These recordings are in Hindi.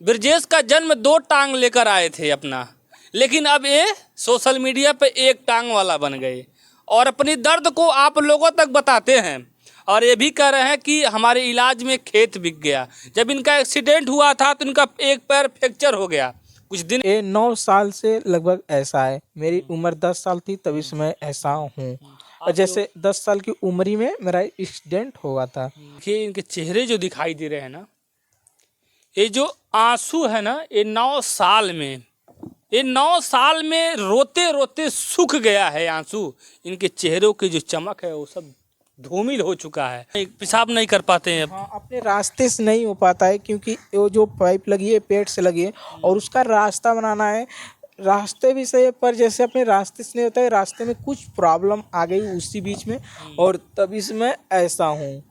ब्रजेश का जन्म 2 टांग लेकर आए थे अपना, लेकिन अब ये सोशल मीडिया पे 1 टांग वाला बन गए और अपनी दर्द को आप लोगों तक बताते हैं। और ये भी कह रहे हैं कि हमारे इलाज में खेत बिक गया। जब इनका एक्सीडेंट हुआ था तो इनका एक पैर फ्रैक्चर हो गया कुछ दिन। ये 9 साल से लगभग ऐसा है। मेरी उम्र 10 साल थी तभी से मैं ऐसा हूँ। और जैसे 10 साल की उम्र ही में मेरा एक्सीडेंट हुआ था। देखिए इनके चेहरे जो दिखाई दे रहे हैं ना, ये जो आंसू है ना, ये 9 साल में रोते रोते सूख गया है आंसू। इनके चेहरों की जो चमक है वो सब धूमिल हो चुका है। पेशाब नहीं कर पाते हैं। हाँ, अपने रास्ते से नहीं हो पाता है क्योंकि वो जो पाइप लगी है पेट से लगी है और उसका रास्ता बनाना है। रास्ते भी सही है पर जैसे अपने रास्ते से नहीं होता है, रास्ते में कुछ प्रॉब्लम आ गई उसी बीच में और तभी से मैं ऐसा हूँ।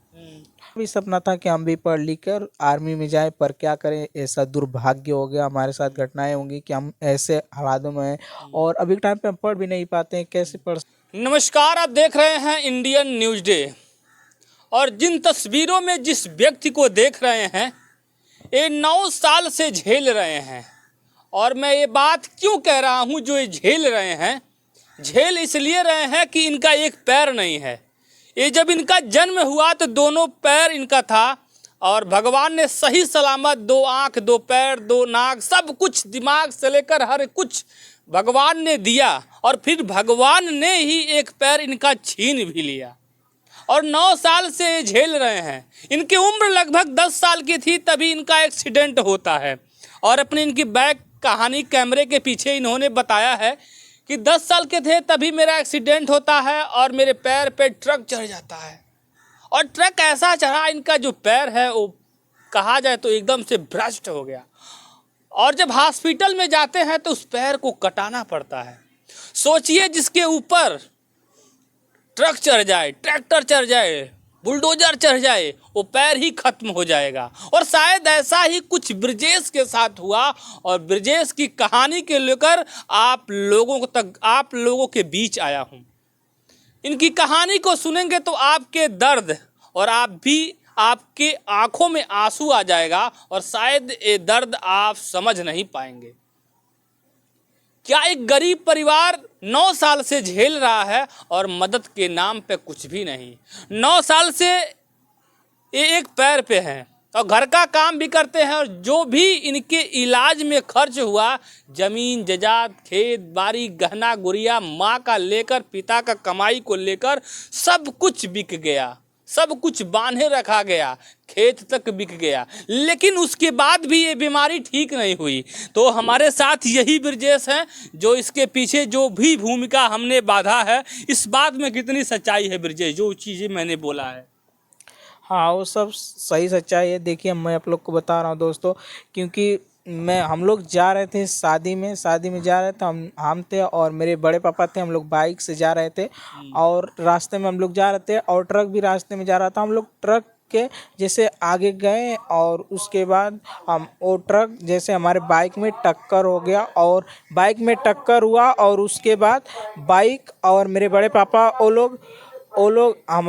भी सपना था कि हम भी पढ़ लिख कर आर्मी में जाएं, पर क्या करें, ऐसा दुर्भाग्य हो गया। हमारे साथ घटनाएं होंगी कि हम ऐसे हालातों में हैं और अभी टाइम पे हम पढ़ भी नहीं पाते हैं। कैसे पढ़। नमस्कार, आप देख रहे हैं इंडियन न्यूज़ डे। और जिन तस्वीरों में जिस व्यक्ति को देख रहे हैं, ये 9 साल से झेल रहे हैं। और मैं ये बात क्यों कह रहा हूँ, जो ये झेल रहे हैं, झेल इसलिए रहे हैं कि इनका एक पैर नहीं है। ये जब इनका जन्म हुआ तो दोनों पैर इनका था और भगवान ने सही सलामत 2 आँख, 2 पैर, 2 नाक, सब कुछ, दिमाग से लेकर हर कुछ भगवान ने दिया। और फिर भगवान ने ही एक पैर इनका छीन भी लिया और 9 साल से ये झेल रहे हैं। इनकी उम्र लगभग 10 साल की थी तभी इनका एक्सीडेंट होता है। और अपनी इनकी बैक कहानी कैमरे के पीछे इन्होंने बताया है कि 10 साल के थे तभी मेरा एक्सीडेंट होता है और मेरे पैर पे ट्रक चढ़ जाता है। और ट्रक ऐसा चढ़ा, इनका जो पैर है वो कहा जाए तो एकदम से भ्रष्ट हो गया। और जब हॉस्पिटल में जाते हैं तो उस पैर को कटाना पड़ता है। सोचिए, जिसके ऊपर ट्रक चढ़ जाए, ट्रैक्टर चढ़ जाए, बुलडोजर चढ़ जाए, वो पैर ही खत्म हो जाएगा। और शायद ऐसा ही कुछ ब्रजेश के साथ हुआ और ब्रजेश की कहानी के लेकर आप लोगों के बीच आया हूँ। इनकी कहानी को सुनेंगे तो आपके दर्द और आपके आंखों में आंसू आ जाएगा और शायद ये दर्द आप समझ नहीं पाएंगे। क्या एक गरीब परिवार 9 साल से झेल रहा है और मदद के नाम पे कुछ भी नहीं। 9 साल से ये एक पैर पे हैं और घर का काम भी करते हैं और जो भी इनके इलाज में खर्च हुआ, जमीन जायदाद, खेत बाड़ी, गहना गुड़िया, माँ का लेकर पिता का कमाई को लेकर सब कुछ बिक गया, सब कुछ बांधे रखा गया, खेत तक बिक गया। लेकिन उसके बाद भी ये बीमारी ठीक नहीं हुई। तो हमारे साथ यही ब्रजेश हैं, जो इसके पीछे जो भी भूमिका हमने बांधा है, इस बात में कितनी सच्चाई है ब्रजेश, जो चीज़ें मैंने बोला है? हाँ, वो सब सही सच्चाई है। देखिए, मैं आप लोग को बता रहा हूँ दोस्तों, क्योंकि हम लोग जा रहे थे शादी में जा रहे थे। हम थे और मेरे बड़े पापा थे। हम लोग बाइक से जा रहे थे और रास्ते में हम लोग जा रहे थे और ट्रक भी रास्ते में जा रहा था। हम लोग ट्रक के जैसे आगे गए और उसके बाद हम वो ट्रक जैसे हमारे बाइक में टक्कर हो गया और बाइक में टक्कर हुआ और उसके बाद बाइक और मेरे बड़े पापा वो लोग हम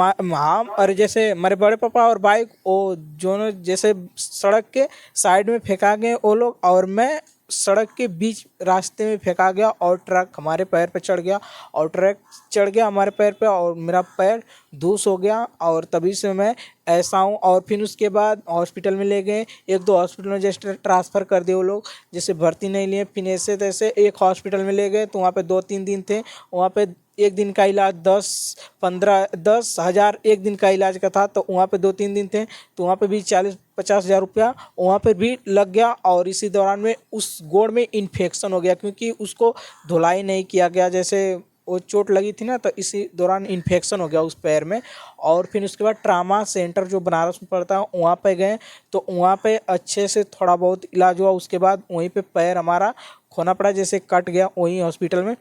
और जैसे हमारे बड़े पापा और बाइक वो दोनों जैसे सड़क के साइड में फेंका गए वो लोग, और मैं सड़क के बीच रास्ते में फेंका गया और ट्रक हमारे पैर पे चढ़ गया और ट्रक चढ़ गया हमारे पैर पे और मेरा पैर धूस हो गया और तभी से मैं ऐसा हूँ। और फिर उसके बाद हॉस्पिटल में ले गए, 1-2 हॉस्पिटल में जैसे ट्रांसफ़र कर दिए वो लोग, जैसे भर्ती नहीं लिए। फिर ऐसे तैसे एक हॉस्पिटल में ले गए तो वहाँ पे 2-3 दिन थे। वहाँ पे एक दिन का इलाज 10-15-10 हज़ार एक दिन का इलाज का था। तो वहाँ पे 2-3 दिन थे तो वहाँ पे भी 40-50 हज़ार रुपया वहाँ पे भी लग गया। और इसी दौरान में उस गोड़ में इन्फेक्शन हो गया क्योंकि उसको धुलाई नहीं किया गया, जैसे वो चोट लगी थी ना, तो इसी दौरान इन्फेक्शन हो गया उस पैर में। और फिर उसके बाद ट्रामा सेंटर जो बनारस में पड़ता है वहाँ पे गए तो वहाँ पे अच्छे से थोड़ा बहुत इलाज हुआ। उसके बाद वहीं पे पैर हमारा खोना पड़ा, जैसे कट गया वहीं हॉस्पिटल में।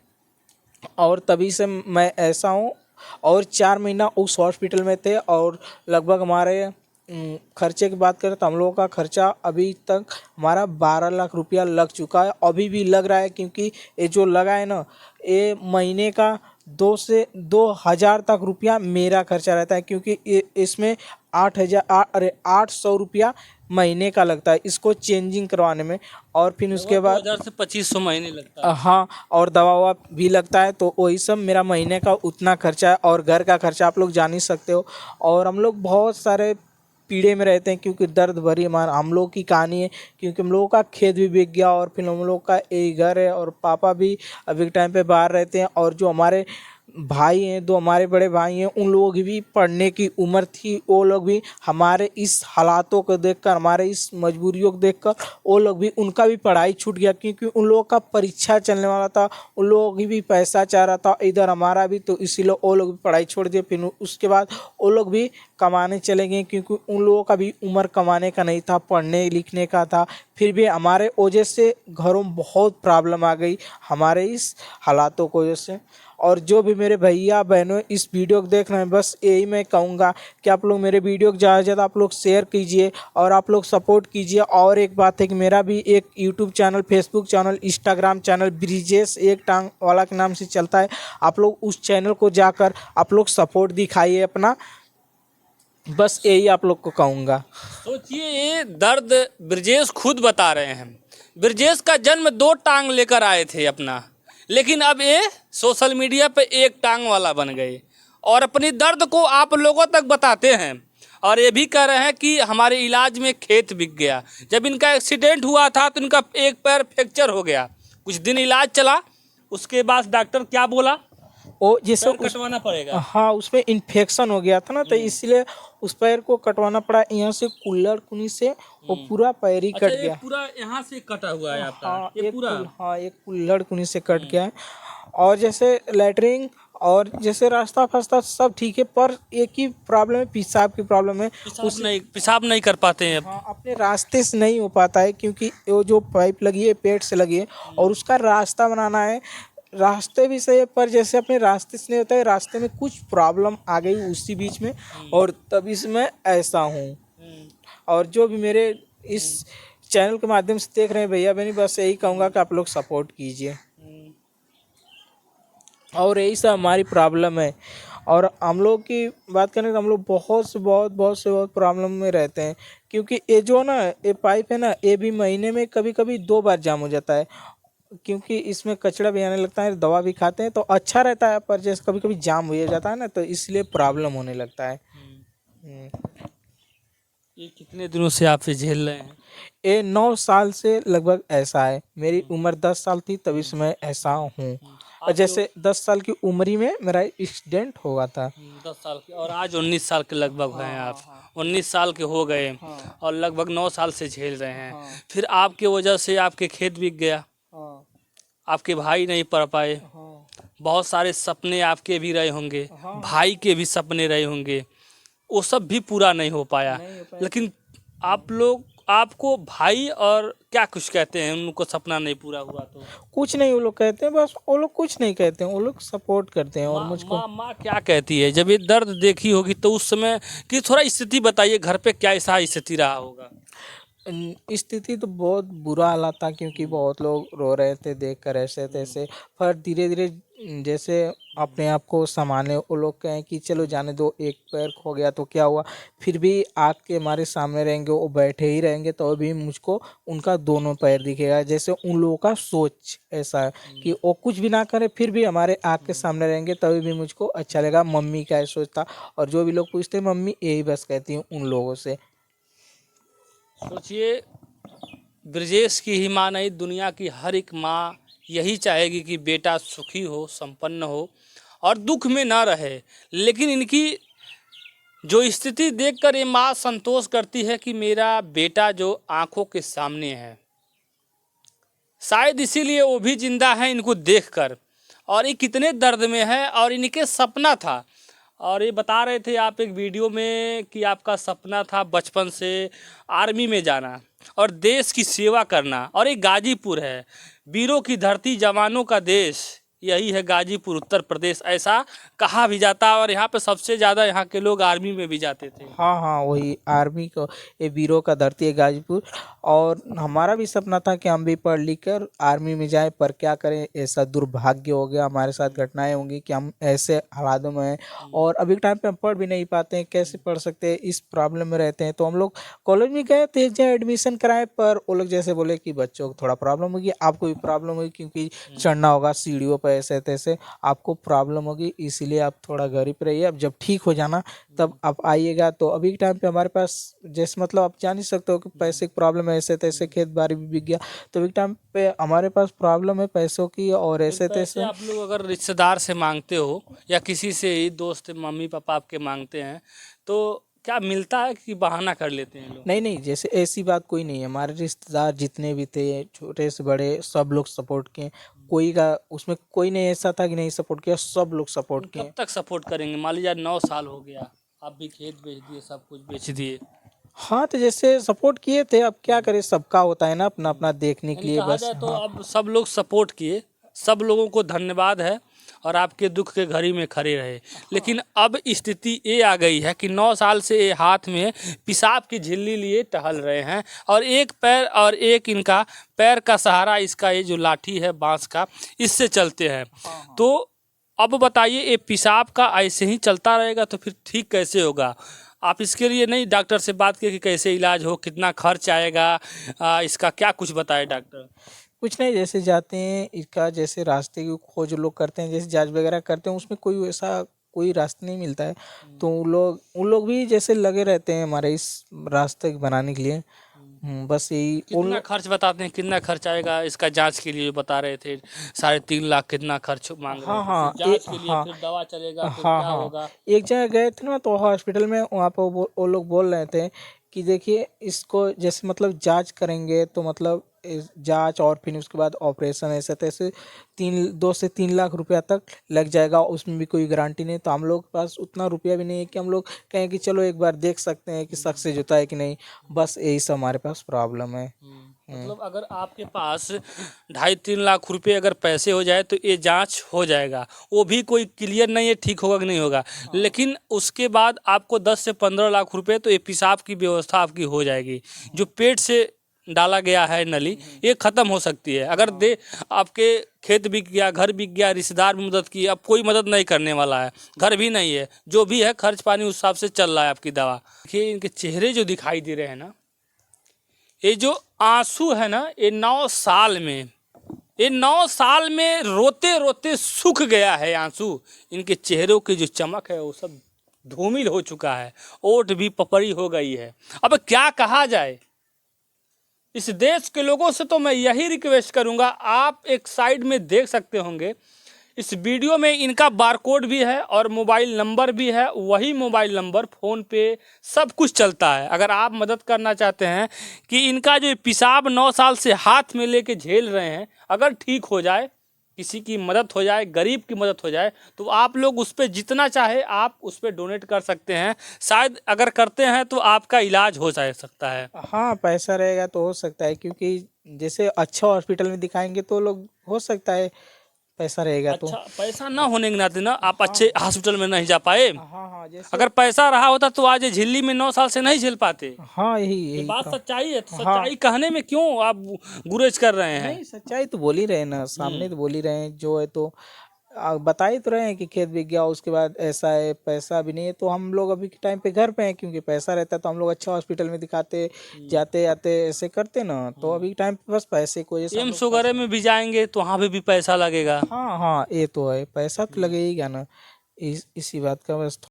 और तभी से मैं ऐसा हूँ। और 4 महीना उस हॉस्पिटल में थे और लगभग हमारे खर्चे की बात करें तो हम लोगों का खर्चा अभी तक हमारा 12 लाख रुपया लग चुका है, अभी भी लग रहा है। क्योंकि ये जो लगा है ना, ये महीने का 2 से 2 हज़ार तक रुपया मेरा खर्चा रहता है, क्योंकि इसमें 800 रुपया महीने का लगता है इसको चेंजिंग करवाने में। और फिर उसके बाद 2000 से 2500 महीने लगता है। हाँ, और दवा ववा भी लगता है, तो वही सब मेरा महीने का उतना खर्चा है। और घर का खर्चा आप लोग जान ही सकते हो। और हम लोग बहुत सारे पीड़े में रहते हैं, क्योंकि दर्द भरी हम लोग की कहानी है। क्योंकि हम लोगों का खेत भी बिक गया, और फिर हम लोग का एक घर है, और पापा भी अभी के टाइम पे बाहर रहते हैं। और जो हमारे भाई हैं, दो हमारे बड़े भाई हैं, उन लोगों की भी पढ़ने की उम्र थी। वो लोग भी हमारे इस हालातों को देखकर, हमारे इस मजबूरियों को देखकर, वो लोग भी, उनका भी पढ़ाई छूट गया, क्योंकि उन लोगों का परीक्षा चलने वाला था। उन लोगों की भी पैसा चाह रहा था, इधर हमारा भी, तो इसीलिए वो लोग भी पढ़ाई छोड़ दिए। फिर उसके बाद वो लोग भी कमाने चले गए, क्योंकि उन लोगों का भी उम्र कमाने का नहीं था, पढ़ने लिखने का था। फिर भी हमारे वजह से घरों में बहुत प्रॉब्लम आ गई, हमारे इस हालातों की वजह से। और जो भी मेरे भैया बहनों इस वीडियो को देख रहे हैं, बस यही मैं कहूँगा कि आप लोग मेरे वीडियो को ज़्यादा से ज़्यादा आप लोग शेयर कीजिए, और आप लोग सपोर्ट कीजिए। और एक बात है कि मेरा भी एक YouTube channel, Facebook channel, Instagram channel Brijesh एक टांग वाला के नाम से चलता है। आप लोग उस चैनल को जाकर आप लोग सपोर्ट दिखाइए अपना, बस यही आप लोग को कहूँगा। सोचिए, ये दर्द ब्रजेश खुद बता रहे हैं। ब्रजेश का जन्म 2 टांग लेकर आए थे अपना, लेकिन अब ये सोशल मीडिया पे 1 टांग वाला बन गए, और अपनी दर्द को आप लोगों तक बताते हैं। और ये भी कह रहे हैं कि हमारे इलाज में खेत बिक गया। जब इनका एक्सीडेंट हुआ था तो इनका एक पैर फ्रैक्चर हो गया, कुछ दिन इलाज चला, उसके बाद डॉक्टर क्या बोला, वो जैसे पैर कटवाना पड़ेगा। हाँ, उसमें इन्फेक्शन हो गया था ना, तो इसलिए उस पैर को कटवाना पड़ा। यहाँ से कुल्लड़ कुनी से वो पूरा पैर ही अच्छा, कट ये गया। पूरा यहाँ से कटा हुआ है आपका, हाँ, ये पूरा। हाँ, एक कुल्लड़ कुनी से कट गया है। और जैसे लैटरिन और जैसे रास्ता फास्ता सब ठीक है, पर एक ही प्रॉब्लम है, पेशाब की प्रॉब्लम है। पेशाब नहीं कर पाते हैं। हाँ, अपने रास्ते से नहीं हो पाता है, क्योंकि वो जो पाइप लगी है पेट से लगी है, और उसका रास्ता बनाना है। रास्ते भी सही है, पर जैसे अपने रास्ते से नहीं होता है, रास्ते में कुछ प्रॉब्लम आ गई उसी बीच में, और तभी से मैं ऐसा हूँ। और जो भी मेरे इस चैनल के माध्यम से देख रहे हैं भैया बहनी, बस यही कहूँगा कि आप लोग सपोर्ट कीजिए। और यही सब हमारी प्रॉब्लम है। और हम लोग की बात करें तो हम लोग बहुत से बहुत प्रॉब्लम में रहते हैं, क्योंकि ये जो ना ये पाइप है ना, ये भी महीने में कभी कभी 2 बार जाम हो जाता है, क्योंकि इसमें कचरा भी आने लगता है। दवा भी खाते हैं तो अच्छा रहता है, पर जैसे कभी कभी जाम हो जाता है ना, तो इसलिए प्रॉब्लम होने लगता है। ये कितने दिनों से आप ये झेल रहे हैं? ये 9 साल से लगभग ऐसा है। मेरी उम्र 10 साल थी तभी से मैं ऐसा हूँ। और जैसे 10 साल की उम्र ही में मेरा एक्सीडेंट हुआ था। 10 साल के, और आज 19 साल के लगभग हैं आप। 19 साल के हो गए, और लगभग 9 साल से झेल रहे हैं। फिर आपके वजह से आपके खेत बिक गया, आपके भाई नहीं पढ़ पाए, बहुत सारे सपने आपके भी रहे होंगे, भाई के भी सपने रहे होंगे, वो सब भी पूरा नहीं हो पाया। लेकिन आपको भाई और क्या कुछ कहते हैं, उनको सपना नहीं पूरा हुआ तो? कुछ नहीं वो लोग कहते हैं, बस वो लोग कुछ नहीं कहते हैं, वो लोग सपोर्ट करते हैं। और मुझको माँ क्या कहती है जब ये दर्द देखी होगी तो उस समय की थोड़ा स्थिति बताइए, घर पे क्या ऐसा स्थिति रहा होगा? स्थिति तो बहुत बुरा हालत था, क्योंकि बहुत लोग रो रहे थे देख कर ऐसे तैसे। पर धीरे धीरे जैसे अपने आप को संभाले, वो लोग कहें कि चलो जाने दो, एक पैर खो गया तो क्या हुआ, फिर भी आग के हमारे सामने रहेंगे, वो बैठे ही रहेंगे तो भी मुझको उनका दोनों पैर दिखेगा। जैसे उन लोगों का सोच ऐसा है कि वो कुछ भी ना करे, फिर भी हमारे आग के सामने रहेंगे तभी भी मुझको अच्छा लगेगा। मम्मी का सोच था, और जो भी लोग पूछते मम्मी यही बस कहती हूँ उन लोगों से। सोचिए, ब्रजेश की ही माँ नहीं, दुनिया की हर एक माँ यही चाहेगी कि बेटा सुखी हो, संपन्न हो और दुख में ना रहे। लेकिन इनकी जो स्थिति देखकर ये माँ संतोष करती है कि मेरा बेटा जो आंखों के सामने है, शायद इसीलिए वो भी जिंदा है इनको देखकर। और ये कितने दर्द में है, और इनके सपना था। और ये बता रहे थे आप एक वीडियो में कि आपका सपना था बचपन से आर्मी में जाना और देश की सेवा करना। और ये गाजीपुर है, वीरों की धरती, जवानों का देश। यही है गाजीपुर उत्तर प्रदेश, ऐसा कहा भी जाता है। और यहाँ पे सबसे ज़्यादा यहाँ के लोग आर्मी में भी जाते थे। हाँ हाँ, वही आर्मी को, ये वीरों का धरती है गाजीपुर। और हमारा भी सपना था कि हम भी पढ़ लिख कर आर्मी में जाएं, पर क्या करें, ऐसा दुर्भाग्य हो गया, हमारे साथ घटनाएं होंगी कि हम ऐसे हालातों में हैं। और अभी के टाइम पे हम पढ़ भी नहीं पाते हैं, कैसे पढ़ सकते हैं, इस प्रॉब्लम में रहते हैं। तो हम लोग कॉलेज में गए थे, जहाँ एडमिशन कराए, पर वो लोग जैसे बोले कि बच्चों को थोड़ा प्रॉब्लम होगी, आपको भी प्रॉब्लम होगी, क्योंकि चढ़ना होगा सीढ़ियों पर, ऐसे तैसे आपको प्रॉब्लम होगी, इसीलिए आप थोड़ा घर ही पे रहिए, अब जब ठीक हो जाना तब आप आइएगा। तो अभी के टाइम पे हमारे पास जैसे मतलब आप जान ही सकते हो कि पैसे की प्रॉब्लम है, ऐसे तैसे खेत बाड़ी भी बिक गया, तो अभी के टाइम पे हमारे पास प्रॉब्लम है पैसों की, और ऐसे पैसे तैसे। आप लोग अगर रिश्तेदार से मांगते हो या किसी से ही दोस्त मम्मी पापा आपके मांगते हैं, तो क्या मिलता है कि बहाना कर लेते हैं लोग? नहीं नहीं, जैसे ऐसी बात कोई नहीं है, हमारे रिश्तेदार जितने भी थे, छोटे से बड़े, सब लोग सपोर्ट किए। कोई का उसमें कोई नहीं ऐसा था कि नहीं सपोर्ट किया, सब लोग सपोर्ट किए। कब तक सपोर्ट करेंगे? मान लीजिए 9 साल हो गया, आप भी खेत बेच दिए, सब कुछ बेच दिए, हाँ, तो जैसे सपोर्ट किए थे, अब क्या करें, सबका होता है ना अपना अपना देखने के यानी लिए, कहा बस। जाए तो हाँ अब सब लोग सपोर्ट किए, सब लोगों को धन्यवाद है और आपके दुख के घड़ी में खड़े रहे। लेकिन अब स्थिति ये आ गई है कि 9 साल से ये हाथ में पेशाब की झिल्ली लिए टहल रहे हैं, और एक पैर और एक इनका पैर का सहारा इसका ये जो लाठी है बांस का, इससे चलते हैं। तो अब बताइए, ये पेशाब का ऐसे ही चलता रहेगा तो फिर ठीक कैसे होगा? आप इसके लिए नहीं डॉक्टर से बात किए कि कैसे इलाज हो, कितना खर्च आएगा, इसका क्या कुछ बताए डॉक्टर? कुछ नहीं, जैसे जाते हैं इसका, जैसे रास्ते की खोज लोग करते हैं, जैसे जांच वगैरह करते हैं, उसमें कोई ऐसा कोई रास्ता नहीं मिलता है। तो उन लोग भी जैसे लगे रहते हैं हमारे इस रास्ते को बनाने के लिए। बस यही उन कितना खर्च बताते हैं, कितना खर्च आएगा इसका? जांच के लिए बता रहे थे 3.5 लाख कितना खर्च मांग रहे हाँ थे, हाँ फिर जांच के लिए हाँ फिर दवा चलेगा, फिर हाँ क्या हाँ, होगा? एक जगह गए थे ना, तो हॉस्पिटल में वहाँ पर वो लोग बोल रहे थे कि देखिए, इसको जैसे मतलब जांच करेंगे तो मतलब जांच और फिर उसके बाद ऑपरेशन, ऐसे तैसे 2 से 3 लाख रुपया तक लग जाएगा, उसमें भी कोई गारंटी नहीं। तो हम लोग के पास उतना रुपया भी नहीं है कि हम लोग कहें कि चलो एक बार देख सकते हैं कि सक्सेस होता है कि नहीं, बस यही सब हमारे पास प्रॉब्लम है। मतलब अगर आपके पास 2.5-3 लाख रुपए अगर पैसे हो जाए तो ये जांच हो जाएगा, वो भी कोई क्लियर नहीं है ठीक होगा कि नहीं होगा। लेकिन उसके बाद आपको 10 से 15 लाख रुपए तो ये पेशाब की व्यवस्था आपकी हो जाएगी। जो पेट से डाला गया है नली, ये ख़त्म हो सकती है। अगर आपके खेत बिक गया, घर बिक गया, रिश्तेदार भी मदद की, अब कोई मदद नहीं करने वाला है, घर भी नहीं है, जो भी है खर्च पानी उस हिसाब से चल रहा है आपकी दवा। देखिए इनके चेहरे जो दिखाई दे रहे हैं ना, ये जो आंसू है ना, ये 9 साल में रोते रोते सूख गया है आंसू। इनके चेहरों की जो चमक है वो सब धूमिल हो चुका है, ओठ भी पपड़ी हो गई है। अब क्या कहा जाए? इस देश के लोगों से तो मैं यही रिक्वेस्ट करूंगा, आप एक साइड में देख सकते होंगे, इस वीडियो में इनका बारकोड भी है और मोबाइल नंबर भी है। वही मोबाइल नंबर फ़ोन पे सब कुछ चलता है। अगर आप मदद करना चाहते हैं कि इनका जो पेशाब 9 साल से हाथ में लेके झेल रहे हैं, अगर ठीक हो जाए, किसी की मदद हो जाए, गरीब की मदद हो जाए, तो आप लोग उस पर जितना चाहे आप उस पर डोनेट कर सकते हैं। शायद अगर करते हैं तो आपका इलाज हो जा सकता है। हाँ, पैसा रहेगा तो हो सकता है, क्योंकि जैसे अच्छा हॉस्पिटल में दिखाएंगे तो लोग, हो सकता है पैसा रहेगा तो। अच्छा, पैसा ना होने के नाते ना आप अच्छे हॉस्पिटल में नहीं जा पाए। हाँ हाँ, जैसे अगर पैसा रहा होता तो आज ये झिल्ली में 9 साल से नहीं झेल पाते। हाँ, यही ये यही बात सच्चाई है, तो हाँ। सच्चाई कहने में क्यों आप गुरेज कर रहे हैं? नहीं, सच्चाई तो बोल ही रहे हैं ना, सामने तो बोल ही रहे हैं, जो है तो बता ही तो रहे हैं कि खेत बिक गया, उसके बाद ऐसा है, पैसा भी नहीं है। तो हम लोग अभी के टाइम पे घर पे हैं, क्योंकि पैसा रहता है तो हम लोग अच्छा हॉस्पिटल में दिखाते, जाते आते ऐसे करते ना। तो अभी के टाइम पे बस पैसे की वजह से हम एम्स लोग वगैरह में भी जाएंगे तो वहाँ पे भी पैसा लगेगा। हाँ हाँ, ये तो है, पैसा तो लगेगा ना, इसी बात का बस